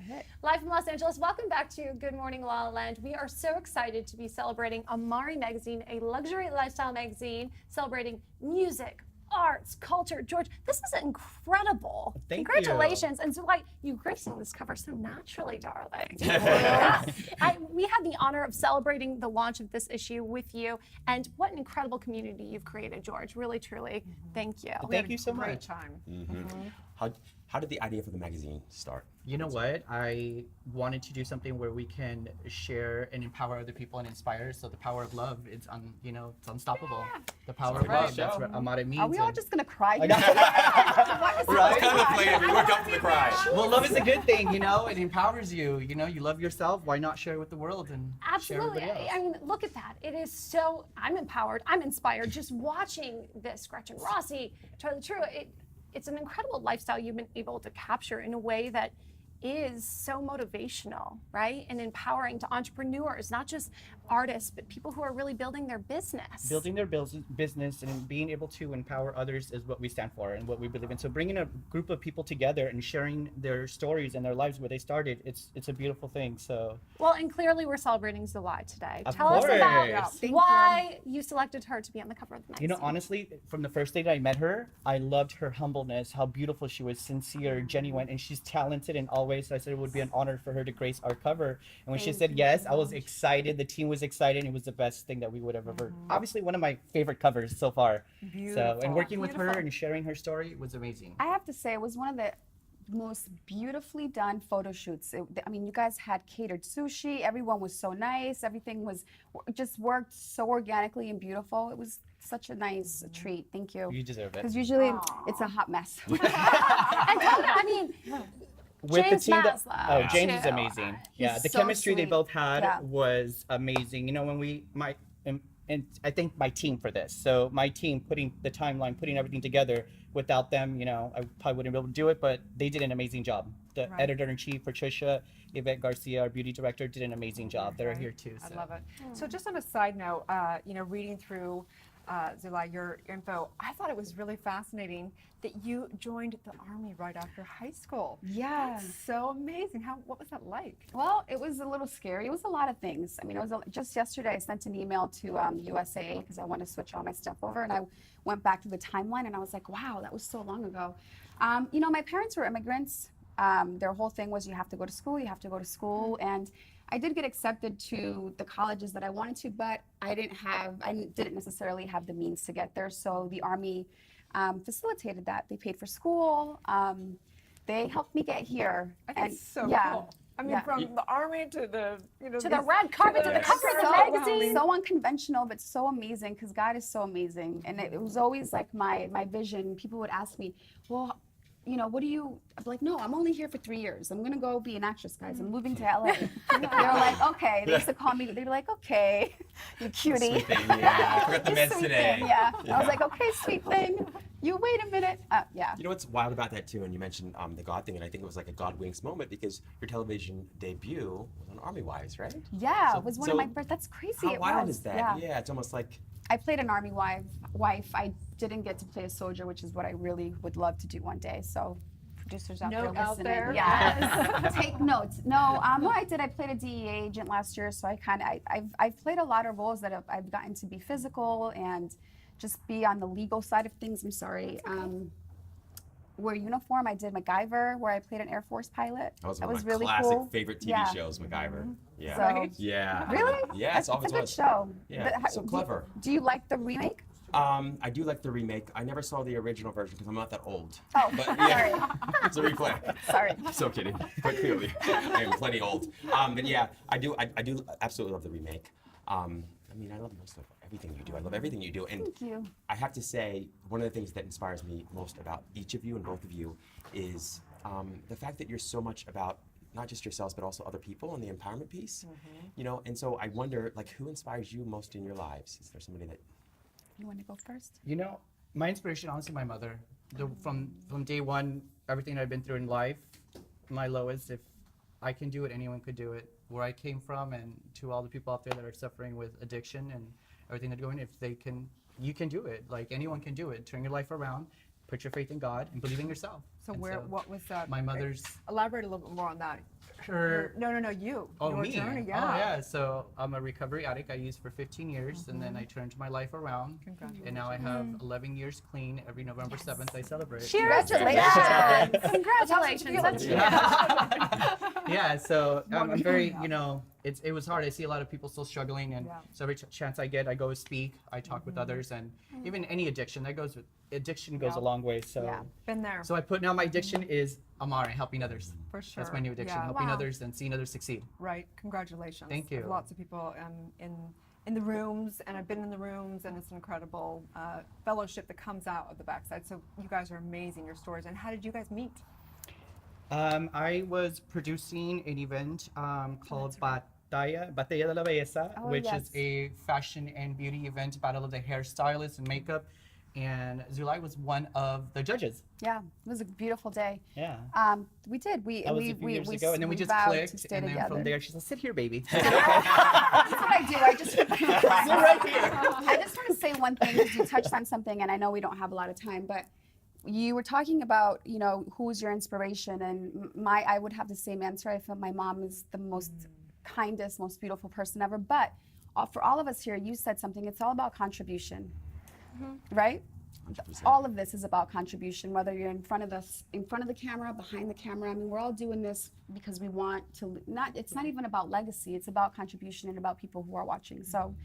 ahead. Live from Los Angeles, welcome back to Good Morning La La Land. We are so excited to be celebrating Amari Magazine, a luxury lifestyle magazine celebrating music, arts, culture. George, this is incredible. Thank Congratulations. And Zulay, you gracing this cover so naturally, darling. We had the honor of celebrating the launch of this issue with you, and what an incredible community you've created, George. Really, truly, thank you. Thank you so much. Great time. How did the idea for the magazine start? You know what? I wanted to do something where we can share and empower other people and inspire. So the power of love, it's it's unstoppable. The power of love, that's what Amari means. Are we all just gonna cry? Right? Contemplating, we work up to the cry. Well, love is a good thing, it empowers you. You love yourself. Why not share it with the world and share Absolutely. everybody else? I mean, look at that. It is so, I'm empowered, I'm inspired just watching this. Gretchen Rossi, Charlie True, it's an incredible lifestyle you've been able to capture in a way that is so motivational, right? And empowering to entrepreneurs, not just artists, but people who are really building their business. Building their business and being able to empower others is what we stand for and what we believe in. So bringing a group of people together and sharing their stories and their lives where they started, it's a beautiful thing. So Well, and clearly we're celebrating Zulay today. Of Tell us course. about Thank why you selected her to be on the cover of the magazine. Honestly, from the first day that I met her, I loved her humbleness, how beautiful she was, sincere, genuine, and she's talented in all ways. So I said it would be an honor for her to grace our cover. And when she said yes, I was excited. The team was excited. It was the best thing that we would have ever. Obviously, one of my favorite covers so far. So, and working with her and sharing her story was amazing. I have to say, it was one of the most beautifully done photo shoots. I mean, you guys had catered sushi. Everyone was so nice. Everything was just worked so organically and beautiful. It was such a nice treat. Thank you. You deserve it. Because usually it's a hot mess. And I mean, With James the team Maslow, James is too. amazing. Yeah, He's the so chemistry they sweet. both had Yeah. was amazing. And I thank my team for this. So my team putting the timeline, putting everything together. Without them, I probably wouldn't be able to do it, but they did an amazing job. The editor-in-chief, Patricia, Yvette Garcia, our beauty director, did an amazing job. They're here too. I So. love it. So just on a side note, reading through Zulay, your info, I thought it was really fascinating that you joined the Army right after high school. Yeah. That's so amazing. What was that like? Well, it was a little scary. It was a lot of things. I mean, just yesterday I sent an email to USA because I want to switch all my stuff over, and I went back to the timeline and I was like, wow, that was so long ago. My parents were immigrants. Their whole thing was you have to go to school, you have to go to school, and I did get accepted to the colleges that I wanted to, but I didn't necessarily have the means to get there. So the Army facilitated that. They paid for school. They helped me get here. I think it's so cool. I mean, from the Army to the, to the red carpet, to the cover of the so, magazine. So unconventional, but so amazing, because God is so amazing. And it was always like my vision. People would ask me, well, what do you, I'm like, no, I'm only here for 3 years. I'm going to go be an actress, guys. I'm moving to LA. They're like, okay. They used to call me, they were like, okay, you cutie. Sweet thing, yeah. I forgot the You meds sweet today. thing, yeah. I was like, okay, sweet thing. You wait a minute. Yeah. You know what's wild about that too, and you mentioned the God thing, and I think it was like a God winks moment because your television debut was on Army Wives, right? Yeah, So- it was one so of my first, that's crazy. How It wild was. is that? Yeah. It's almost like I played an Army wife. I didn't get to play a soldier, which is what I really would love to do one day. So producers out Note there out listening. there. Yes. Take notes. No, I did. I played a DEA agent last year, so I've played a lot of roles that I've gotten to be physical and just be on the legal side of things. I'm sorry. Wear uniform. I did MacGyver, where I played an Air Force pilot. that was one of my really classic cool. favorite TV Yeah. shows, MacGyver. Yeah. So- Yeah. Really? Yeah, It's a always good was. show. Yeah, But so clever. Do you like the remake? I do like the remake. I never saw the original version because I'm not that old. Oh, But sorry. yeah, it's a replay. Sorry. So kidding, but clearly I am plenty old. But yeah, I do absolutely love the remake. I mean, I love most of everything you do. I love everything you do, and Thank you. I have to say, one of the things that inspires me most about each of you and both of you is the fact that you're so much about not just yourselves but also other people and the empowerment piece. And so I wonder, like, who inspires you most in your lives? Is there somebody that? You want to go first? My inspiration, honestly, my mother. From day one, everything I've been through in life, my lowest, if I can do it, anyone could do it. Where I came from, and to all the people out there that are suffering with addiction and everything they're going, if they can, you can do it. Like, anyone can do it. Turn your life around. put your faith in God and believe in yourself. So And what was my mother's elaborate a little bit more on that. her No, you. Oh, Your me? journey, Oh, yeah. yeah. So I'm a recovery addict. I used for 15 years, and then I turned my life around. Congratulations. And now I have 11 years clean. Every November 7th, I celebrate. Congratulations. Congratulations. That's Yeah, so I'm very, it was hard. I see a lot of people still struggling, and Yeah. so every chance I get, I go speak, I talk with others, and even any addiction, addiction goes a long way. So, Yeah. Been there. so I put now my addiction is Amara, helping others. For sure. That's my new addiction, Yeah. helping Wow. others and seeing others succeed. Right. Congratulations. Thank you. Lots of people in the rooms, and I've been in the rooms, and it's an incredible fellowship that comes out of the backside. So you guys are amazing, your stories. And how did you guys meet? I was producing an event called Batalla de la Belleza, Oh, which yes. is a fashion and beauty event, battle of the hairstylists and makeup. And Zulay was one of the judges. Yeah, it was a beautiful day. Yeah. We did. That was a few years ago, and then we just vowed to clicked, stay and then together. from there, she's like, "Sit here, baby." That's what I do. I just Sit right here. I just want to say one thing because you touched on something, and I know we don't have a lot of time, but you were talking about, who's your inspiration, and I would have the same answer. I feel my mom is the most kindest, most beautiful person ever. But for all of us here, you said something. It's all about contribution, right? 100%. All of this is about contribution, whether you're in front of the camera, behind the camera. I mean, we're all doing this because we want to it's not even about legacy, it's about contribution and about people who are watching. So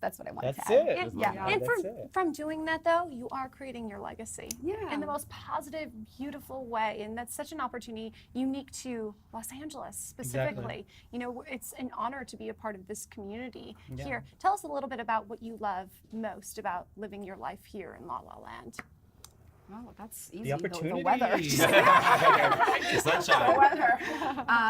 that's what I wanted That's to add. it. And, Yeah. and That's it. from doing that, though, you are creating your legacy Yeah. in the most positive, beautiful way. And that's such an opportunity unique to Los Angeles specifically. It's an honor to be a part of this community Yeah. here. Tell us a little bit about what you love most about living your life here in La La Land. Oh, that's easy. The opportunity. The weather. The sunshine. The weather.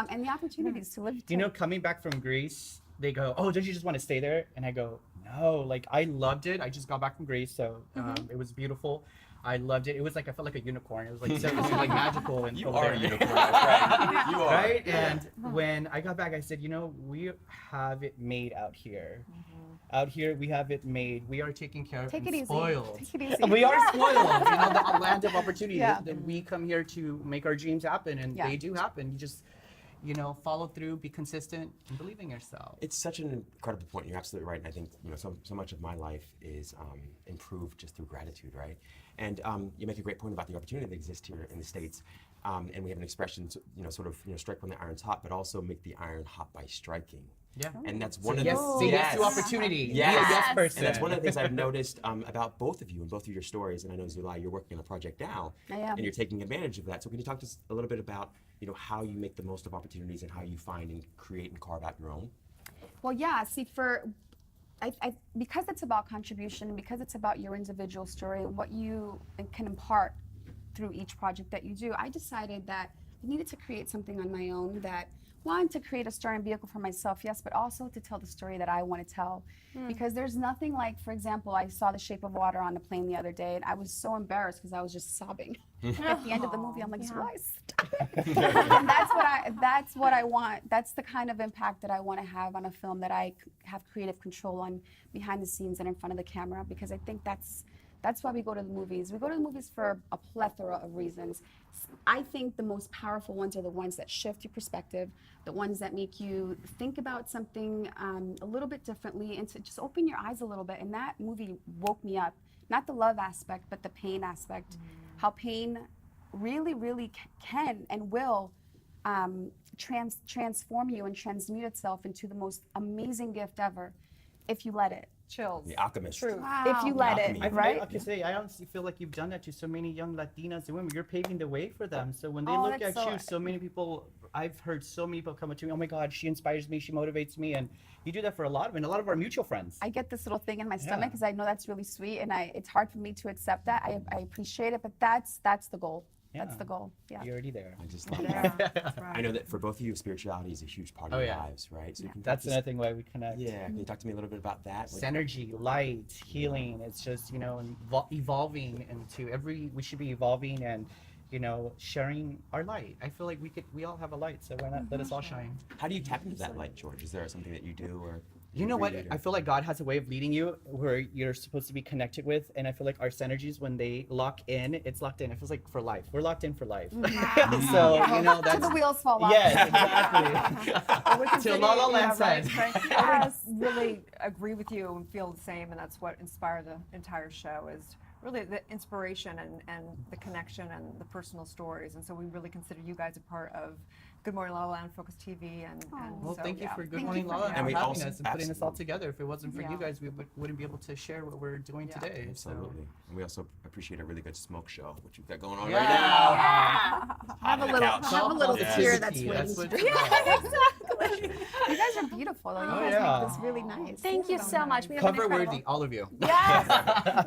And the opportunities to live. Coming back from Greece, they go, "Oh, don't you just want to stay there?" And I go, "No, like I loved it. I just got back from Greece, so it was beautiful. I loved it. It was like I felt like a unicorn. It was like it was like magical and You over are there. a unicorn, my friend. You are. Right? And when I got back, I said, we have it made out here. Out here, we have it made. We are taken care of Take and it easy. spoiled. Take it easy. And we are spoiled. The land of opportunity. Yeah. That we come here to make our dreams happen, and Yeah. they do happen. You just, follow through, be consistent, and believe in yourself. It's such an incredible point. You're absolutely right. And I think so much of my life is improved just through gratitude, right? And you make a great point about the opportunity that exists here in the States. And we have an expression, strike when the iron's hot, but also make the iron hot by striking. Yeah. And that's one Say of yes, the say yes to opportunity. Yes. Be a yes Yes. person. And that's one of the things I've noticed about both of you and both of your stories. And I know, Zulay, you're working on a project now. I am. And you're taking advantage of that. So can you talk to us a little bit about how you make the most of opportunities and how you find and create and carve out your own? Well, yeah. See, because it's about contribution, and because it's about your individual story and what you can impart through each project that you do, I decided that I needed to create something on my own that, one, to create a story and vehicle for myself, yes, but also to tell the story that I want to tell. Because there's nothing like, for example, I saw The Shape of Water on the plane the other day, and I was so embarrassed because I was just sobbing. At the end of the movie, I'm like, Zulay, stop it. And that's what I want. That's the kind of impact that I want to have on a film, that I have creative control on behind the scenes and in front of the camera, because I think that's why we go to the movies. We go to the movies for a plethora of reasons. I think the most powerful ones are the ones that shift your perspective, the ones that make you think about something a little bit differently, and to just open your eyes a little bit. And that movie woke me up. Not the love aspect, but the pain aspect. How pain really, really can and will transform you and transmute itself into the most amazing gift ever, if you let it. Chills. The Alchemist. True. If you let it, Alchemy. right? I can say, I honestly feel like you've done that to so many young Latinas and women. You're paving the way for them. So when they Oh, look that's at so- you, so many people, I've heard so many people come up to me, "Oh my God, she inspires me, she motivates me." And you do that for a lot of our mutual friends. I get this little thing in my stomach Yeah. because I know that's really sweet, and it's hard for me to accept that. I appreciate it, but that's the goal. That's Yeah. the goal. Yeah. You're already there. I just love Yeah, that. that's right. I know that for both of you, spirituality is a huge part of Oh, your yeah. lives, right? So you can That's talk another thing why we connect. Yeah, can you talk to me a little bit about that? It's energy, light, healing. It's just, evolving we should be evolving and, sharing our light. I feel like we all have a light, so why not let us all shine? How do you tap into that light, George? Is there something that you do or? You know what? Great I feel like God has a way of leading you where you're supposed to be connected with, and I feel like our synergies, when they lock in, it's locked in. It feels like for life. We're locked in for life. So you know Till that's the wheels fall off. yes, exactly. Till LaLa Land said. I would really agree with you and feel the same, and that's what inspired the entire show is really the inspiration and the connection and the personal stories. And so we really consider you guys a part of Good Morning La La Land, Focus TV, and Well, so, thank you yeah. for Good Thank Morning you for LaLa that. and And we having also- us and putting us all absolutely. together. If it wasn't for Yeah. you guys, we wouldn't be able to share what we're doing Yeah. today. Absolutely. And we also appreciate a really good smoke show, which we've got going on Yeah. right now. Have a On the little, couch. have a little Yes. tear that's That's waiting. what You guys are beautiful. Though. You Oh, guys yeah. make this really nice. Thank you so much. We have an Cover incredible- worthy, all of you. Yes,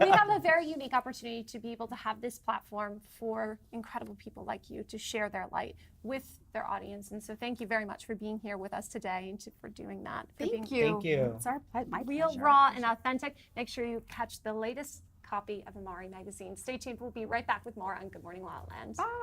we have a very unique opportunity to be able to have this platform for incredible people like you to share their light with their audience. And so thank you very much for being here with us today and for doing that. For being Thank you. Thank you. It's our my real, pleasure. raw, and authentic. Make sure you catch the latest copy of Amari magazine. Stay tuned. We'll be right back with more on Good Morning La La Land. Bye.